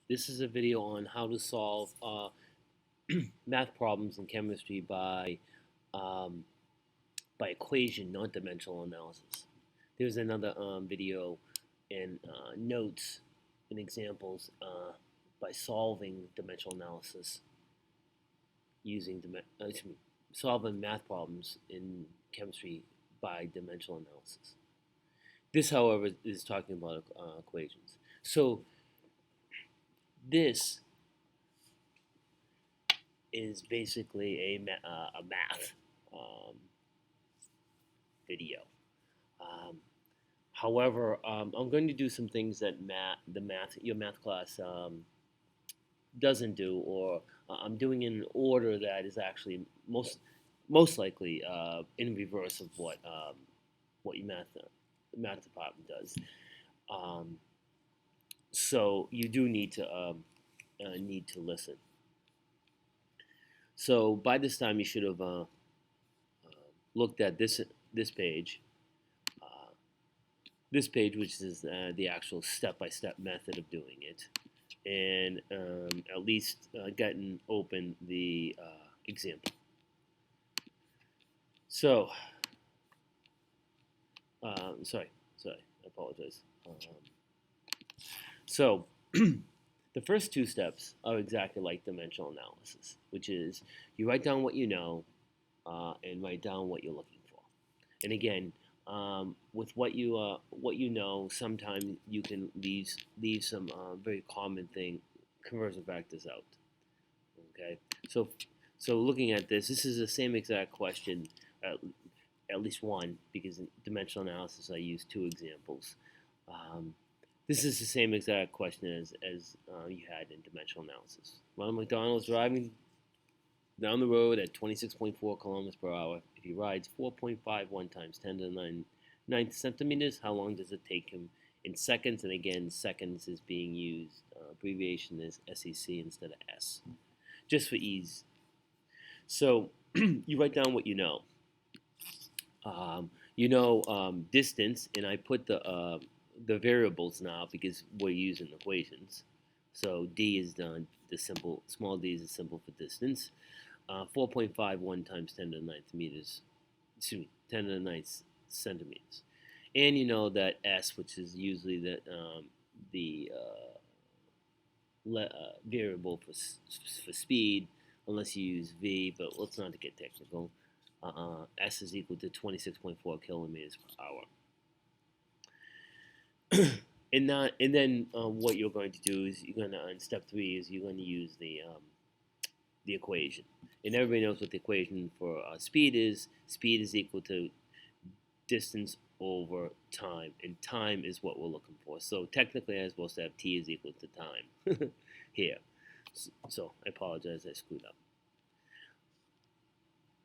This is a video on how to solve math problems in chemistry by equation, non-dimensional analysis. There's another video and notes and examples by solving dimensional analysis using solving math problems in chemistry by dimensional analysis. This, however, is talking about equations. So this is basically a math video. However, I'm going to do some things that your math class doesn't do, or I'm doing in an order that is actually most likely in reverse of what your math department does. So you do need to listen. So by this time you should have looked at this page. This page, which is the actual step-by-step method of doing it, and at least gotten open the example. So, sorry, I apologize. So, the first two steps are exactly like dimensional analysis, which is you write down what you know and write down what you're looking for. And again, with what you know, sometimes you can leave some very common conversion factors out. Okay, so looking at this is the same exact question, at least one, because in dimensional analysis I use two examples. This is the same exact question as you had in dimensional analysis. Ronald McDonald is driving down the road at 26.4 kilometers per hour. If he rides 4.51 times 10 to the 9th centimeters, how long does it take him in seconds? And again, seconds is being used. Abbreviation is SEC instead of S, just for ease. So you write down what you know. Distance, and I put the variables now because we're using equations. So d is done. Small d is a symbol for distance. 4.51 times 10 to the 9th meters. 10 to the 9th centimeters. And you know that s, which is usually the variable for speed, unless you use v, but let's not get technical. S is equal to 26.4 kilometers per hour. And then what you're going to do is in step 3 is you're going to use the equation. And everybody knows what the equation for speed is. Speed is equal to distance over time, and time is what we're looking for. So technically I'm supposed to have t is equal to time here. So I apologize, I screwed up.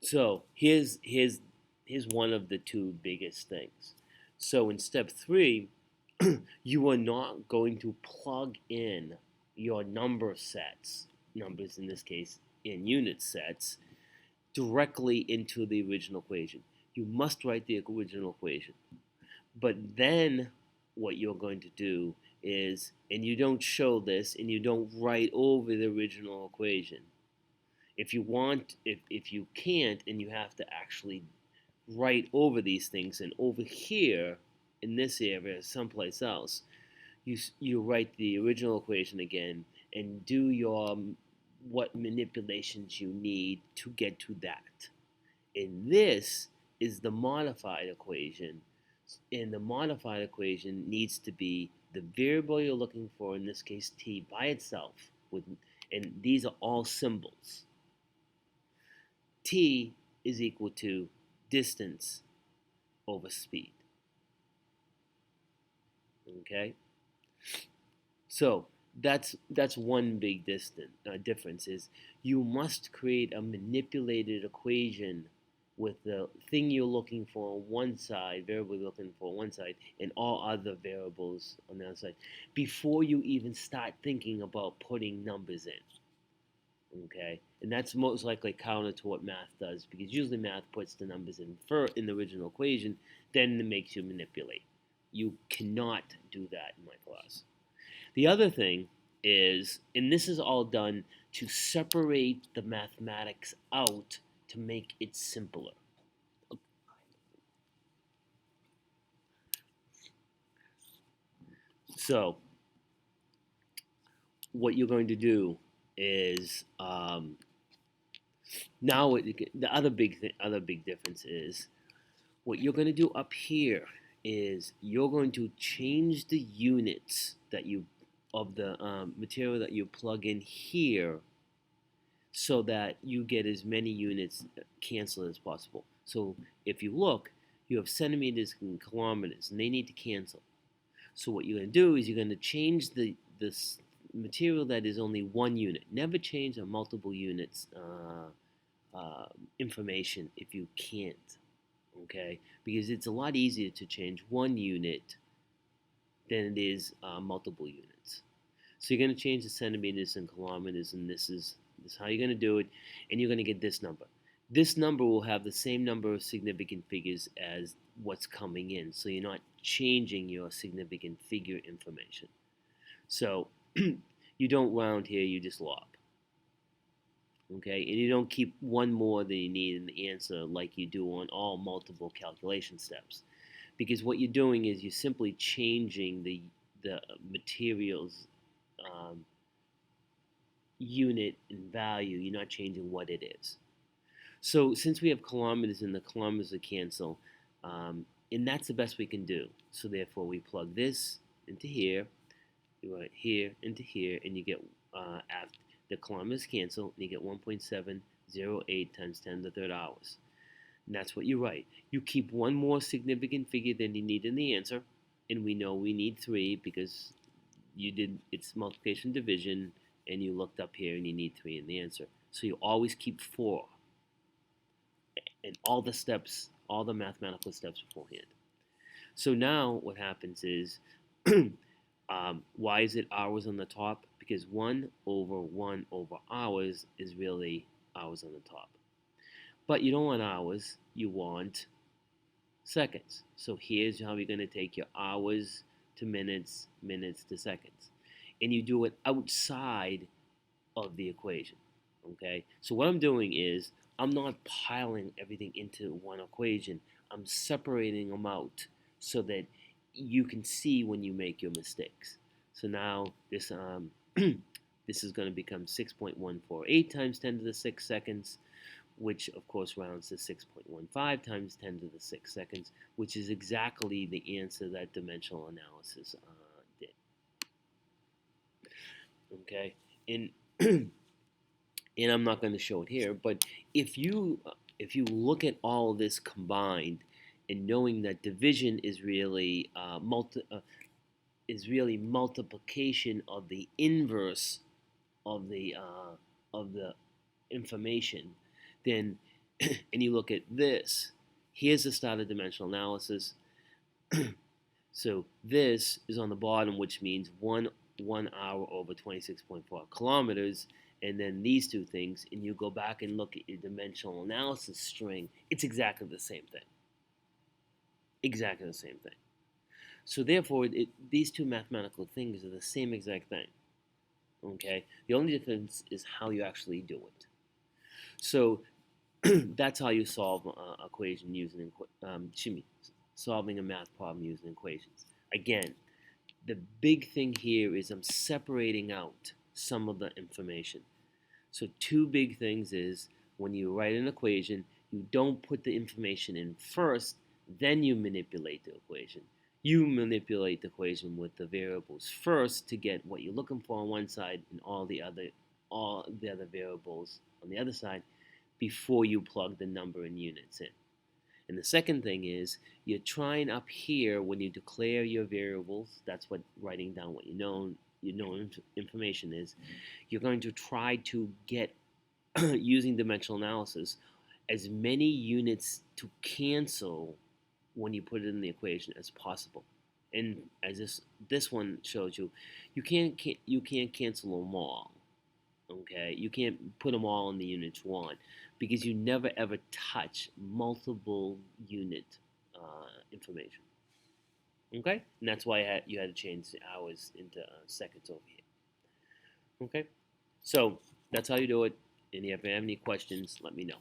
So here's one of the two biggest things. So in step 3, you are not going to plug in your numbers in this case in unit sets, directly into the original equation. You must write the original equation. But then what you're going to do is, and you don't show this, and you don't write over the original equation. If you can't, and you have to actually write over these things, and over here, in this area, someplace else, you write the original equation again, and do what manipulations you need to get to that. And this is the modified equation, and the modified equation needs to be the variable you're looking for, in this case t, by itself, and these are all symbols. T is equal to distance over speed. Okay, so that's one big difference is you must create a manipulated equation with the thing you're looking for on one side, variable you're looking for on one side, and all other variables on the other side, before you even start thinking about putting numbers in. Okay, and that's most likely counter to what math does, because usually math puts the numbers in the original equation, then it makes you manipulate. You cannot do that in my class. The other thing is, and this is all done to separate the mathematics out to make it simpler. So what you're going to do is now the other big difference is what you're going to do up here is you're going to change the units that you of the material that you plug in here so that you get as many units canceled as possible. So if you look, you have centimeters and kilometers, and they need to cancel. So what you're going to do is you're going to change this material that is only one unit. Never change a multiple units information if you can't, okay? Because it's a lot easier to change one unit than it is multiple units. So you're going to change the centimeters and kilometers, and this is how you're going to do it, and you're going to get this number. This number will have the same number of significant figures as what's coming in, so you're not changing your significant figure information. So you don't round here, you just lop. Okay, and you don't keep one more than you need in the answer like you do on all multiple calculation steps. Because what you're doing is you're simply changing the material's unit and value. You're not changing what it is. So since we have kilometers and the kilometers will cancel, and that's the best we can do. So therefore we plug this into here, you write here into here, and you get after the kilometers cancel, and you get 1.708 times 10 to the third hours. And that's what you write. You keep one more significant figure than you need in the answer, and we know we need 3 because you did its multiplication division, and you looked up here and you need 3 in the answer. So you always keep 4 in all the steps, all the mathematical steps beforehand. So now what happens is, why is it hours on the top? Because 1 over hours is really hours on the top. But you don't want hours, you want seconds. So here's how you're going to take your hours to minutes, minutes to seconds. And you do it outside of the equation, okay? So what I'm doing is I'm not piling everything into one equation. I'm separating them out so that you can see when you make your mistakes. So now this this is going to become 6.148 times 10 to the 6 seconds, which of course rounds to 6.15 times 10 to the 6 seconds, which is exactly the answer that dimensional analysis did. Okay, and and I'm not going to show it here, but if you look at all of this combined, and knowing that division is really multiplication of the inverse of the information, then and you look at this, here's the start of dimensional analysis. So this is on the bottom, which means 1 hour over 26.4 kilometers, and then these two things, and you go back and look at your dimensional analysis string, it's exactly the same thing. Exactly the same thing. So therefore, these two mathematical things are the same exact thing. Okay? The only difference is how you actually do it. So that's how you solve an equation using solving a math problem using equations. Again, the big thing here is I'm separating out some of the information. So two big things is when you write an equation, you don't put the information in first, then you manipulate the equation. You manipulate the equation with the variables first to get what you're looking for on one side and all the other variables on the other side before you plug the number in units in. And the second thing is you're trying up here when you declare your variables, that's what writing down what you know information is, you're going to try to get using dimensional analysis as many units to cancel when you put it in the equation as possible. And as this one shows you, you can't cancel them all. Okay, you can't put them all in the units you want because you never ever touch multiple unit information. Okay, and that's why you had to change the hours into seconds over here. Okay? So that's how you do it. And if you have any questions, let me know.